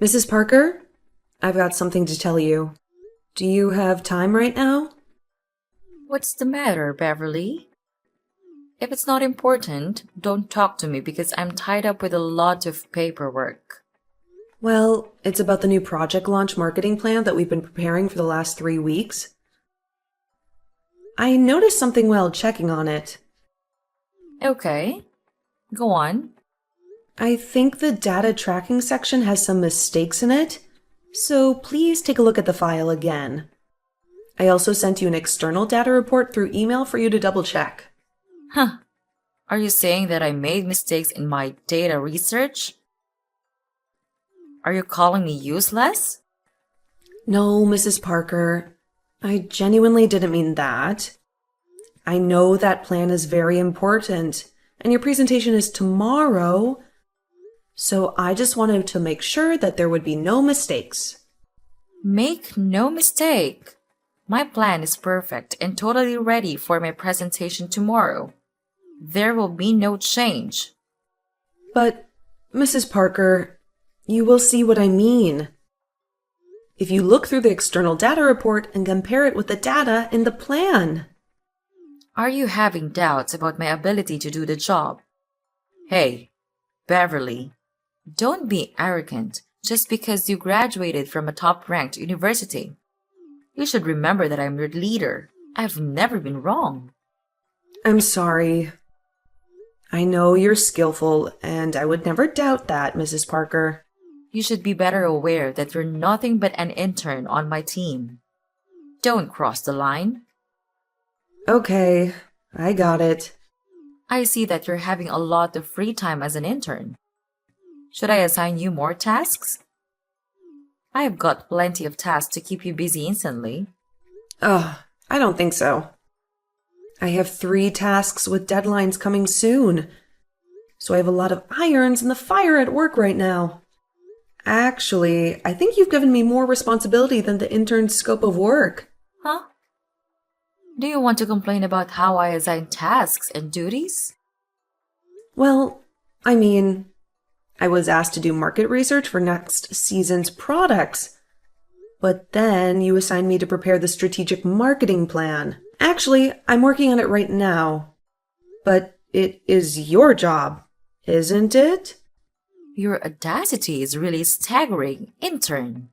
Mrs. Parker, I've got something to tell you. Do you have time right now? What's the matter, Beverly? If it's not important, don't talk to me because I'm tied up with a lot of paperwork. Well, it's about the new project launch marketing plan that we've been preparing for the last 3 weeks. I noticed something while checking on it. Okay, go on. I think the data tracking section has some mistakes in it, so please take a look at the file again. I also sent you an external data report through email for you to double check. Huh. Are you saying that I made mistakes in my data research? Are you calling me useless? No, Mrs. Parker, I genuinely didn't mean that. I know that plan is very important, and your presentation is tomorrow, so I just wanted to make sure that there would be no mistakes. Make no mistake. My plan is perfect and totally ready for my presentation tomorrow. There will be no change. But, Mrs. Parker, you will see what I mean. If you look through the external data report and compare it with the data in the plan. Are you having doubts about my ability to do the job? Hey, Beverly, don't be arrogant just because you graduated from a top-ranked university. You should remember that I'm your leader. I've never been wrong. I'm sorry. I know you're skillful, and I would never doubt that, Mrs. Parker. You should be better aware that you're nothing but an intern on my team. Don't cross the line. Okay, I got it. I see that you're having a lot of free time as an intern. Should I assign you more tasks? I have got plenty of tasks to keep you busy instantly. I don't think so. I have 3 tasks with deadlines coming soon, so I have a lot of irons in the fire at work right now. Actually, I think you've given me more responsibility than the intern's scope of work. Huh? Do you want to complain about how I assign tasks and duties? Well, I was asked to do market research for next season's products, but then you assigned me to prepare the strategic marketing plan. Actually, I'm working on it right now. But it is your job, isn't it? Your audacity is really staggering, intern.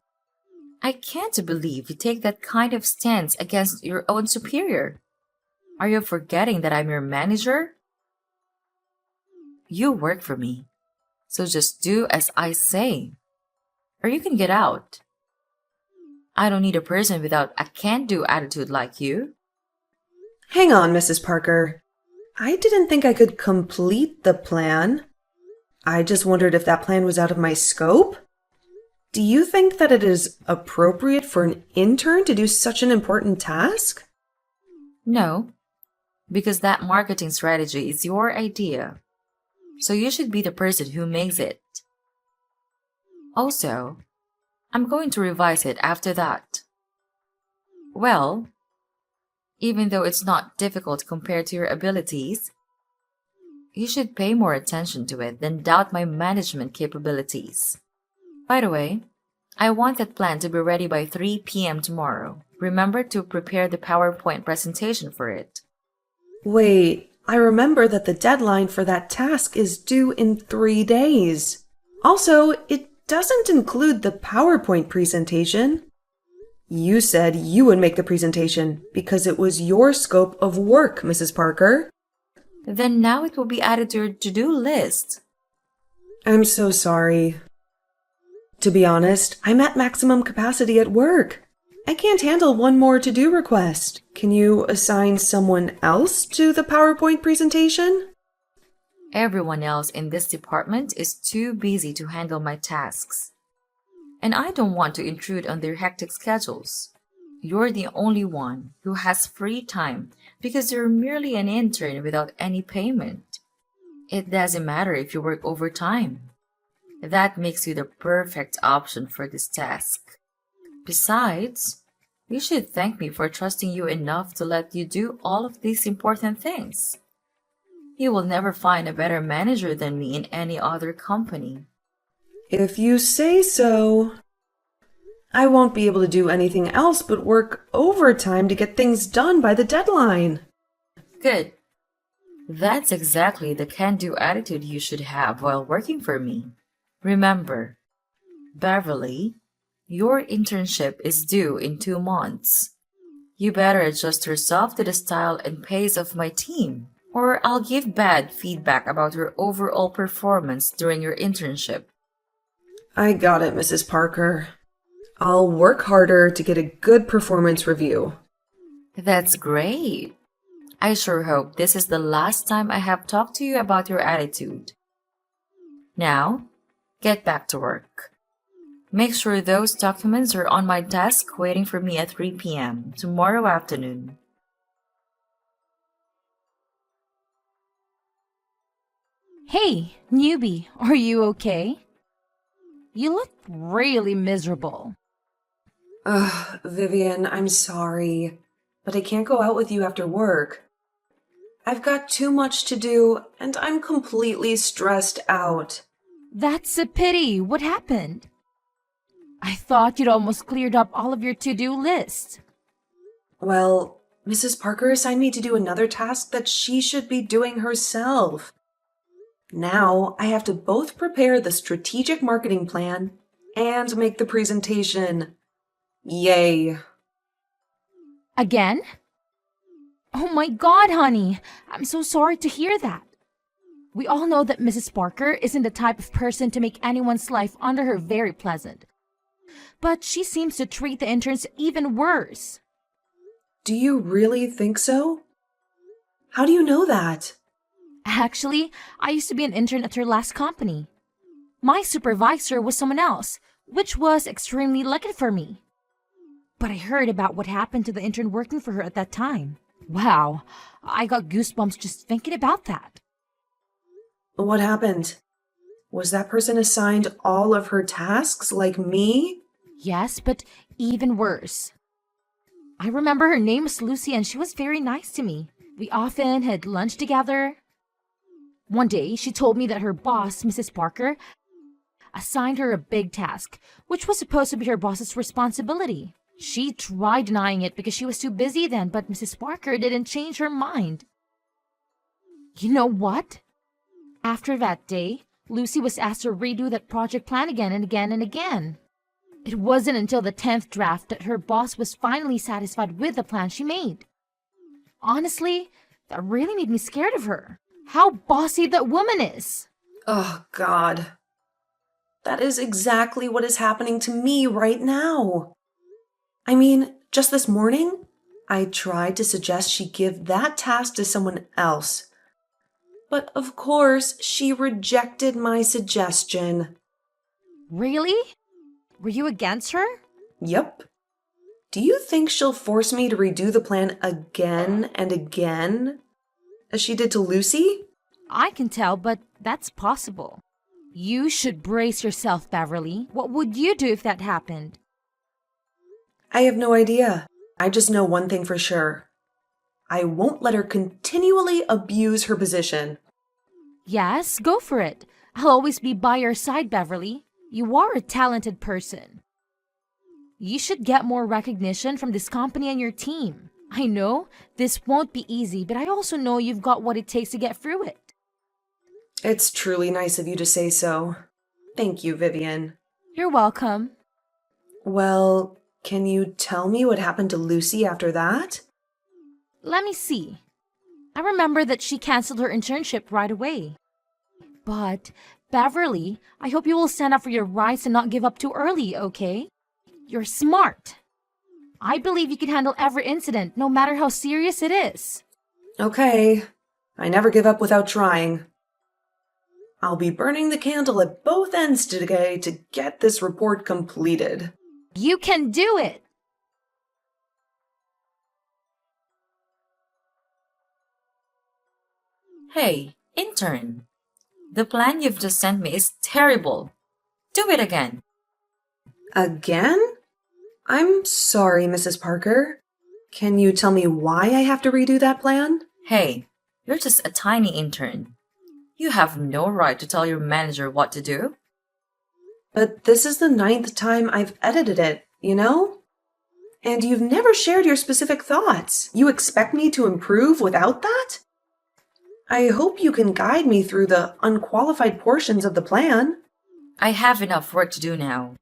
I can't believe you take that kind of stance against your own superior. Are you forgetting that I'm your manager? You work for me, so just do as I say, or you can get out. I don't need a person without a can-do attitude like you. Hang on, Mrs. Parker. I didn't think I could complete the plan. I just wondered if that plan was out of my scope. Do you think that it is appropriate for an intern to do such an important task? No, because that marketing strategy is your idea. So you should be the person who makes it. Also, I'm going to revise it after that. Well, even though it's not difficult compared to your abilities, you should pay more attention to it than doubt my management capabilities. By the way, I want that plan to be ready by 3 p.m. tomorrow. Remember to prepare the PowerPoint presentation for it. Wait, I remember that the deadline for that task is due in 3 days. Also, it doesn't include the PowerPoint presentation. You said you would make the presentation because it was your scope of work, Mrs. Parker. Then now it will be added to your to-do list. I'm so sorry. To be honest, I'm at maximum capacity at work. I can't handle one more to-do request. Can you assign someone else to the PowerPoint presentation? Everyone else in this department is too busy to handle my tasks. And I don't want to intrude on their hectic schedules. You're the only one who has free time because you're merely an intern without any payment. It doesn't matter if you work overtime. That makes you the perfect option for this task. Besides, you should thank me for trusting you enough to let you do all of these important things. You will never find a better manager than me in any other company. If you say so. I won't be able to do anything else but work overtime to get things done by the deadline. Good. That's exactly the can-do attitude you should have while working for me. Remember, Beverly, your internship is due in 2 months. You better adjust yourself to the style and pace of my team, or I'll give bad feedback about your overall performance during your internship. I got it, Mrs. Parker. I'll work harder to get a good performance review. That's great. I sure hope this is the last time I have talked to you about your attitude. Now, get back to work. Make sure those documents are on my desk waiting for me at 3 p.m. tomorrow afternoon. Hey, newbie, are you okay? You look really miserable. Ugh, Vivian, I'm sorry, but I can't go out with you after work. I've got too much to do, and I'm completely stressed out. That's a pity. What happened? I thought you'd almost cleared up all of your to-do list. Well, Mrs. Parker assigned me to do another task that she should be doing herself. Now I have to both prepare the strategic marketing plan and make the presentation. Yay. Again? Oh my God, honey. I'm so sorry to hear that. We all know that Mrs. Parker isn't the type of person to make anyone's life under her very pleasant. But she seems to treat the interns even worse. Do you really think so? How do you know that? Actually, I used to be an intern at her last company. My supervisor was someone else, which was extremely lucky for me. But I heard about what happened to the intern working for her at that time. Wow, I got goosebumps just thinking about that. What happened? Was that person assigned all of her tasks like me? Yes, but even worse. I remember her name was Lucy and she was very nice to me. We often had lunch together. One day, she told me that her boss, Mrs. Parker, assigned her a big task, which was supposed to be her boss's responsibility. She tried denying it because she was too busy then, but Mrs. Parker didn't change her mind. You know what? After that day, Lucy was asked to redo that project plan again and again and again. It wasn't until the 10th draft that her boss was finally satisfied with the plan she made. Honestly, that really made me scared of her. How bossy that woman is. Oh, God. That is exactly what is happening to me right now. I mean, just this morning, I tried to suggest she give that task to someone else. But of course, she rejected my suggestion. Really? Were you against her? Yep. Do you think she'll force me to redo the plan again and again, as she did to Lucy? I can tell, but that's possible. You should brace yourself, Beverly. What would you do if that happened? I have no idea. I just know one thing for sure. I won't let her continually abuse her position. Yes, go for it. I'll always be by your side, Beverly. You are a talented person. You should get more recognition from this company and your team. I know this won't be easy, but I also know you've got what it takes to get through it. It's truly nice of you to say so. Thank you, Vivian. You're welcome. Well, can you tell me what happened to Lucy after that? Let me see. I remember that she canceled her internship right away. But, Beverly, I hope you will stand up for your rights and not give up too early, okay? You're smart. I believe you can handle every incident, no matter how serious it is. Okay. I never give up without trying. I'll be burning the candle at both ends today to get this report completed. You can do it! Hey, intern. The plan you've just sent me is terrible. Do it again. Again? I'm sorry, Mrs. Parker. Can you tell me why I have to redo that plan? Hey, you're just a tiny intern. You have no right to tell your manager what to do. But this is the 9th time I've edited it, you know? And you've never shared your specific thoughts. You expect me to improve without that? I hope you can guide me through the unqualified portions of the plan. I have enough work to do now.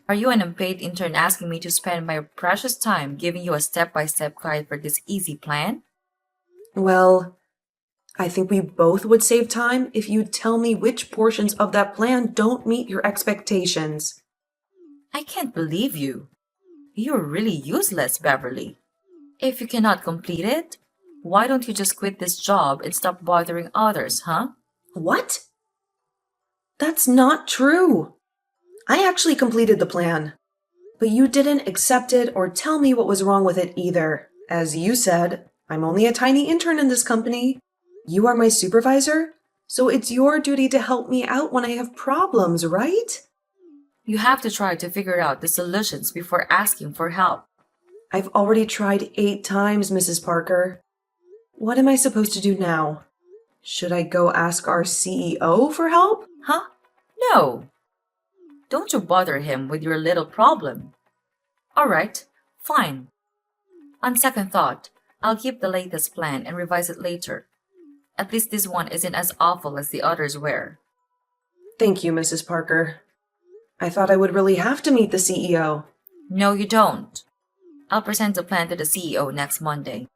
Are you an unpaid intern asking me to spend my precious time giving you a step-by-step guide for this easy plan? Well, I think we both would save time if you tell me which portions of that plan don't meet your expectations. I can't believe you. You're really useless, Beverly. If you cannot complete it, why don't you just quit this job and stop bothering others, huh? What? That's not true. I actually completed the plan. But you didn't accept it or tell me what was wrong with it either. As you said, I'm only a tiny intern in this company. You are my supervisor, so it's your duty to help me out when I have problems, right? You have to try to figure out the solutions before asking for help. I've already tried 8 times, Mrs. Parker. What am I supposed to do now? Should I go ask our CEO for help? Huh? No. Don't you bother him with your little problem. All right, fine. On second thought, I'll keep the latest plan and revise it later. At least this one isn't as awful as the others were. Thank you, Mrs. Parker. I thought I would really have to meet the CEO. No, you don't. I'll present the plan to the CEO next Monday.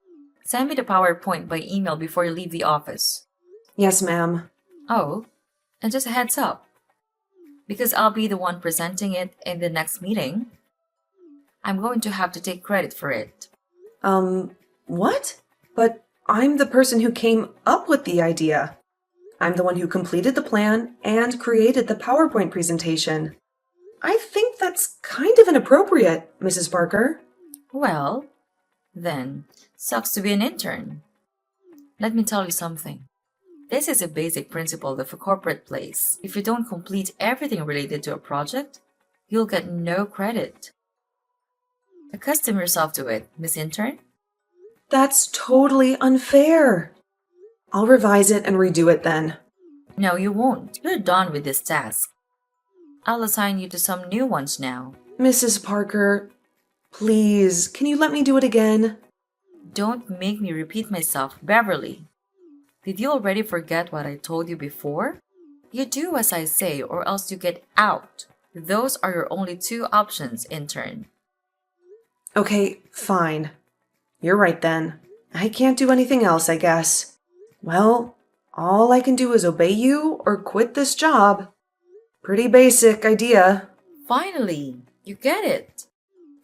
Send me the PowerPoint by email before you leave the office. Yes, ma'am. Oh, and just a heads up. Because I'll be the one presenting it in the next meeting, I'm going to have to take credit for it. What? But I'm the person who came up with the idea. I'm the one who completed the plan and created the PowerPoint presentation. I think that's kind of inappropriate, Mrs. Parker. Well, then, sucks to be an intern. Let me tell you something. This is a basic principle of a corporate place. If you don't complete everything related to a project, you'll get no credit. Accustom yourself to it, Miss Intern. That's totally unfair. I'll revise it and redo it then. No, you won't. You're done with this task. I'll assign you to some new ones now. Mrs. Parker, please, can you let me do it again? Don't make me repeat myself, Beverly. Did you already forget what I told you before? You do as I say or else you get out. Those are your only 2 options, intern. Okay, fine. You're right then. I can't do anything else, I guess. Well, all I can do is obey you or quit this job. Pretty basic idea. Finally, you get it.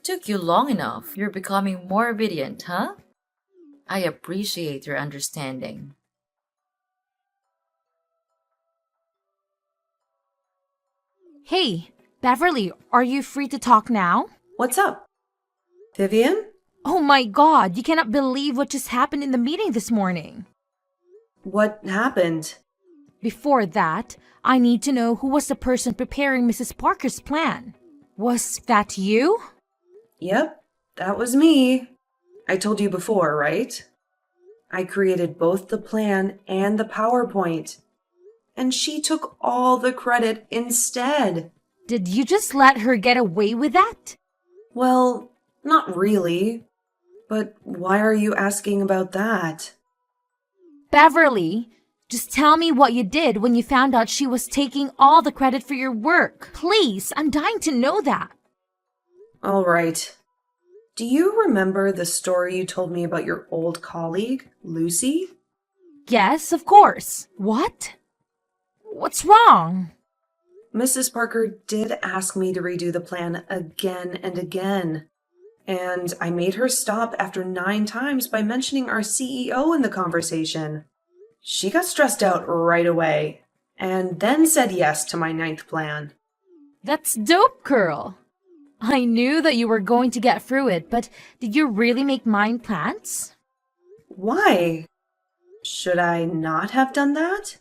Took you long enough. You're becoming more obedient, huh? I appreciate your understanding. Hey, Beverly, are you free to talk now? What's up? Vivian? Oh my god, you cannot believe what just happened in the meeting this morning. What happened? Before that, I need to know who was the person preparing Mrs. Parker's plan. Was that you? Yep, that was me. I told you before, right? I created both the plan and the PowerPoint. And she took all the credit instead. Did you just let her get away with that? Well, not really. But why are you asking about that? Beverly, just tell me what you did when you found out she was taking all the credit for your work. Please, I'm dying to know that. All right. Do you remember the story you told me about your old colleague, Lucy? Yes, of course. What? What's wrong? Mrs. Parker did ask me to redo the plan again and again. And I made her stop after 9 times by mentioning our CEO in the conversation. She got stressed out right away and then said yes to my 9th plan. That's dope, girl. I knew that you were going to get through it, but did you really make mind plans? Why? Should I not have done that?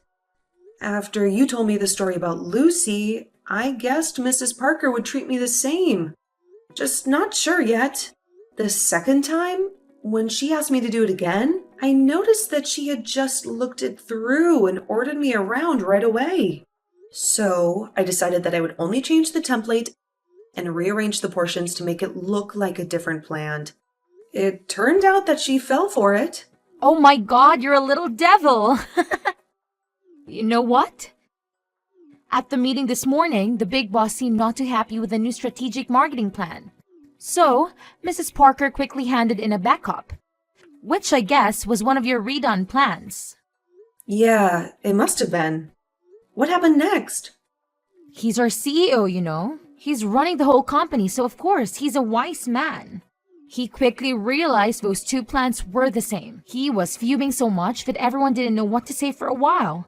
After you told me the story about Lucy, I guessed Mrs. Parker would treat me the same. Just not sure yet. The second time, when she asked me to do it again, I noticed that she had just looked it through and ordered me around right away. So I decided that I would only change the template and rearrange the portions to make it look like a different plan. It turned out that she fell for it. Oh my god, you're a little devil! You know what? At the meeting this morning, the big boss seemed not too happy with the new strategic marketing plan. So, Mrs. Parker quickly handed in a backup, which I guess was one of your redone plans. Yeah, it must have been. What happened next? He's our CEO, you know. He's running the whole company, so of course, he's a wise man. He quickly realized those two plans were the same. He was fuming so much that everyone didn't know what to say for a while.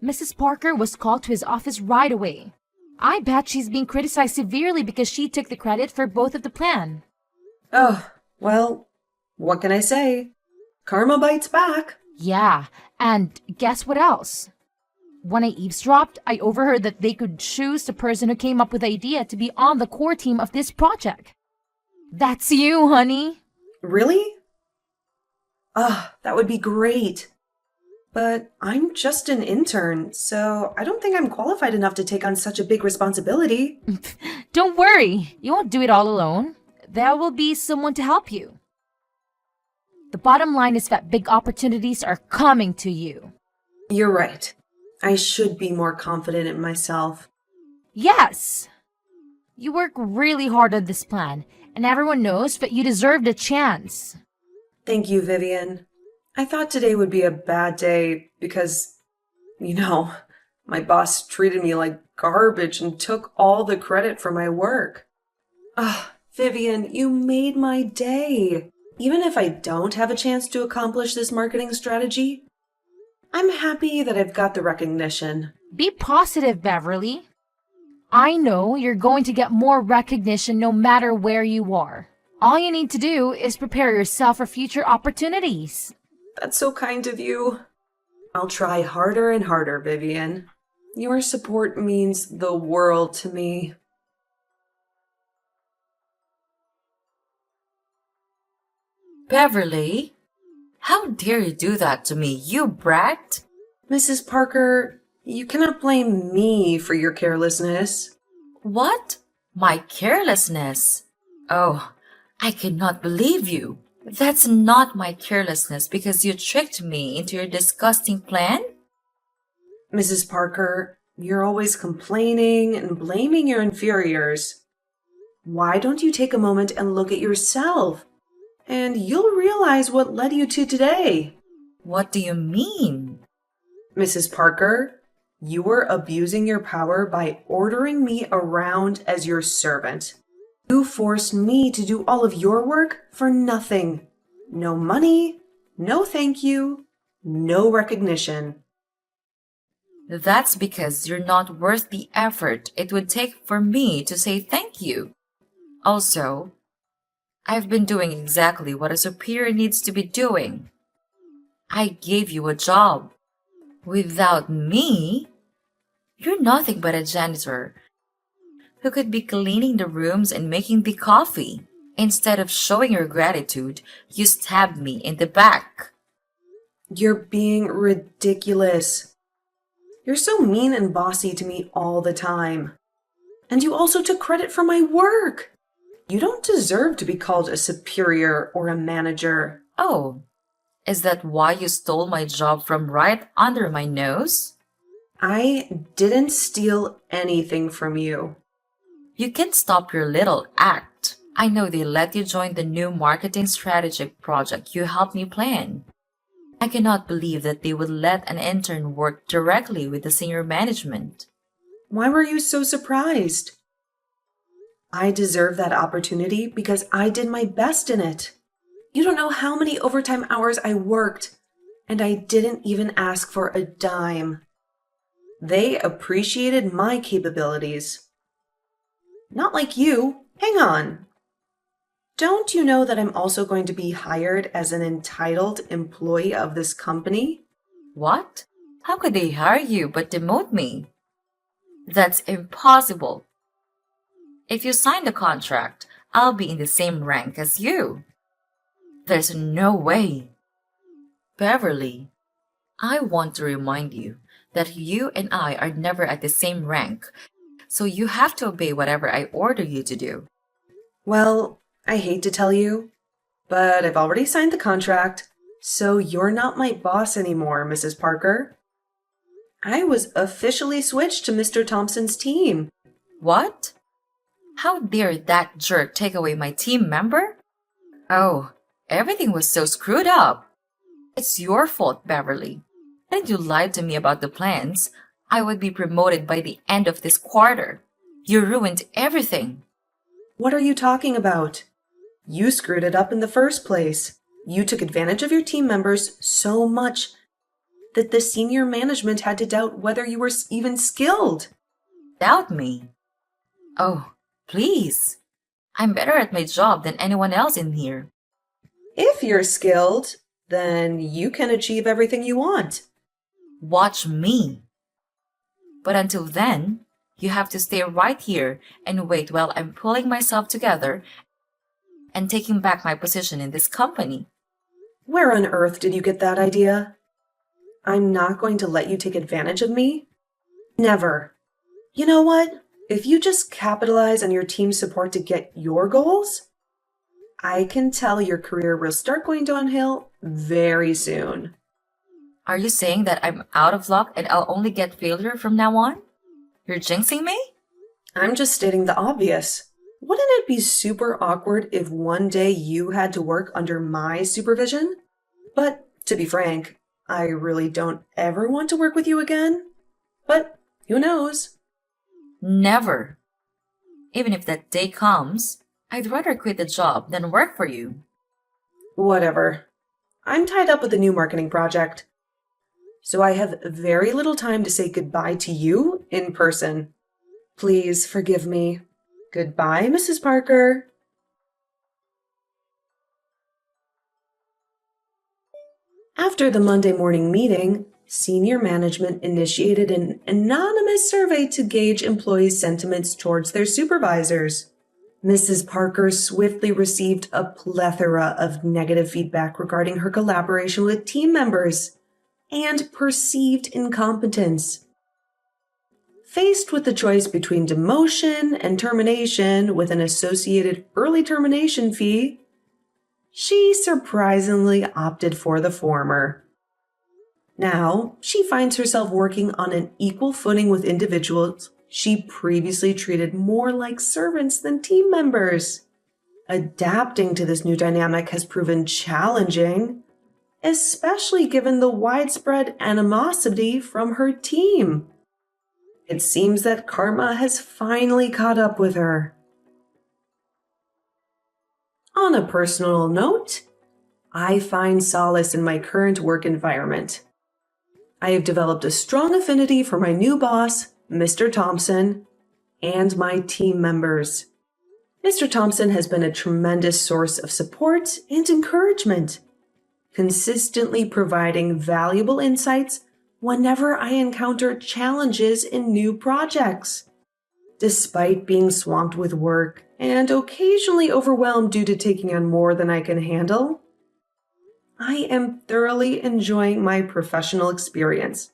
Mrs. Parker was called to his office right away. I bet she's being criticized severely because she took the credit for both of the plan. Oh, well, what can I say? Karma bites back. Yeah, and guess what else? When I eavesdropped, I overheard that they could choose the person who came up with the idea to be on the core team of this project. That's you, honey. Really? That would be great. But I'm just an intern, so I don't think I'm qualified enough to take on such a big responsibility. Don't worry, you won't do it all alone. There will be someone to help you. The bottom line is that big opportunities are coming to you. You're right. I should be more confident in myself. Yes! You work really hard on this plan, and everyone knows that you deserve the chance. Thank you, Vivian. I thought today would be a bad day because, my boss treated me like garbage and took all the credit for my work. Vivian, you made my day. Even if I don't have a chance to accomplish this marketing strategy, I'm happy that I've got the recognition. Be positive, Beverly. I know you're going to get more recognition no matter where you are. All you need to do is prepare yourself for future opportunities. That's so kind of you. I'll try harder and harder, Vivian. Your support means the world to me. Beverly, how dare you do that to me, you brat? Mrs. Parker, you cannot blame me for your carelessness. What? My carelessness? Oh, I cannot believe you. That's not my carelessness because you tricked me into your disgusting plan? Mrs. Parker, you're always complaining and blaming your inferiors. Why don't you take a moment and look at yourself? And you'll realize what led you to today. What do you mean? Mrs. Parker, you were abusing your power by ordering me around as your servant. You forced me to do all of your work for nothing. No money, no thank you, no recognition. That's because you're not worth the effort it would take for me to say thank you. Also, I've been doing exactly what a superior needs to be doing. I gave you a job. Without me, you're nothing but a janitor who could be cleaning the rooms and making the coffee. Instead of showing your gratitude, you stabbed me in the back. You're being ridiculous. You're so mean and bossy to me all the time. And you also took credit for my work. You don't deserve to be called a superior or a manager. Oh, is that why you stole my job from right under my nose? I didn't steal anything from you. You can stop your little act. I know they let you join the new marketing strategic project you helped me plan. I cannot believe that they would let an intern work directly with the senior management. Why were you so surprised? I deserve that opportunity because I did my best in it. You don't know how many overtime hours I worked, and I didn't even ask for a dime. They appreciated my capabilities. Not like you. Hang on. Don't you know that I'm also going to be hired as an entitled employee of this company? What? How could they hire you but demote me? That's impossible. If you sign the contract, I'll be in the same rank as you. There's no way. Beverly, I want to remind you that you and I are never at the same rank, so you have to obey whatever I order you to do. Well, I hate to tell you, but I've already signed the contract, so you're not my boss anymore, Mrs. Parker. I was officially switched to Mr. Thompson's team. What? How dare that jerk take away my team member? Oh, everything was so screwed up. It's your fault, Beverly. And you lied to me about the plans. I would be promoted by the end of this quarter. You ruined everything. What are you talking about? You screwed it up in the first place. You took advantage of your team members so much that the senior management had to doubt whether you were even skilled. Doubt me? Oh, please. I'm better at my job than anyone else in here. If you're skilled, then you can achieve everything you want. Watch me. But until then, you have to stay right here and wait while I'm pulling myself together and taking back my position in this company. Where on earth did you get that idea? I'm not going to let you take advantage of me. Never. You know what? If you just capitalize on your team's support to get your goals, I can tell your career will start going downhill very soon. Are you saying that I'm out of luck and I'll only get failure from now on? You're jinxing me? I'm just stating the obvious. Wouldn't it be super awkward if one day you had to work under my supervision? But to be frank, I really don't ever want to work with you again. But who knows? Never. Even if that day comes, I'd rather quit the job than work for you. Whatever. I'm tied up with a new marketing project, so I have very little time to say goodbye to you in person. Please forgive me. Goodbye, Mrs. Parker. After the Monday morning meeting, senior management initiated an anonymous survey to gauge employees' sentiments towards their supervisors. Mrs. Parker swiftly received a plethora of negative feedback regarding her collaboration with team members and perceived incompetence. Faced with the choice between demotion and termination with an associated early termination fee, she surprisingly opted for the former. Now, she finds herself working on an equal footing with individuals she previously treated more like servants than team members. Adapting to this new dynamic has proven challenging, especially given the widespread animosity from her team. It seems that karma has finally caught up with her. On a personal note, I find solace in my current work environment. I have developed a strong affinity for my new boss, Mr. Thompson, and my team members. Mr. Thompson has been a tremendous source of support and encouragement, consistently providing valuable insights whenever I encounter challenges in new projects. Despite being swamped with work and occasionally overwhelmed due to taking on more than I can handle, I am thoroughly enjoying my professional experience,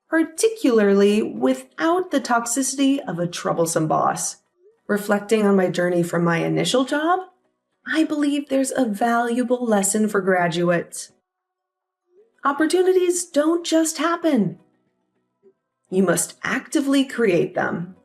particularly without the toxicity of a troublesome boss. Reflecting on my journey from my initial job, I believe there's a valuable lesson for graduates. Opportunities don't just happen. You must actively create them.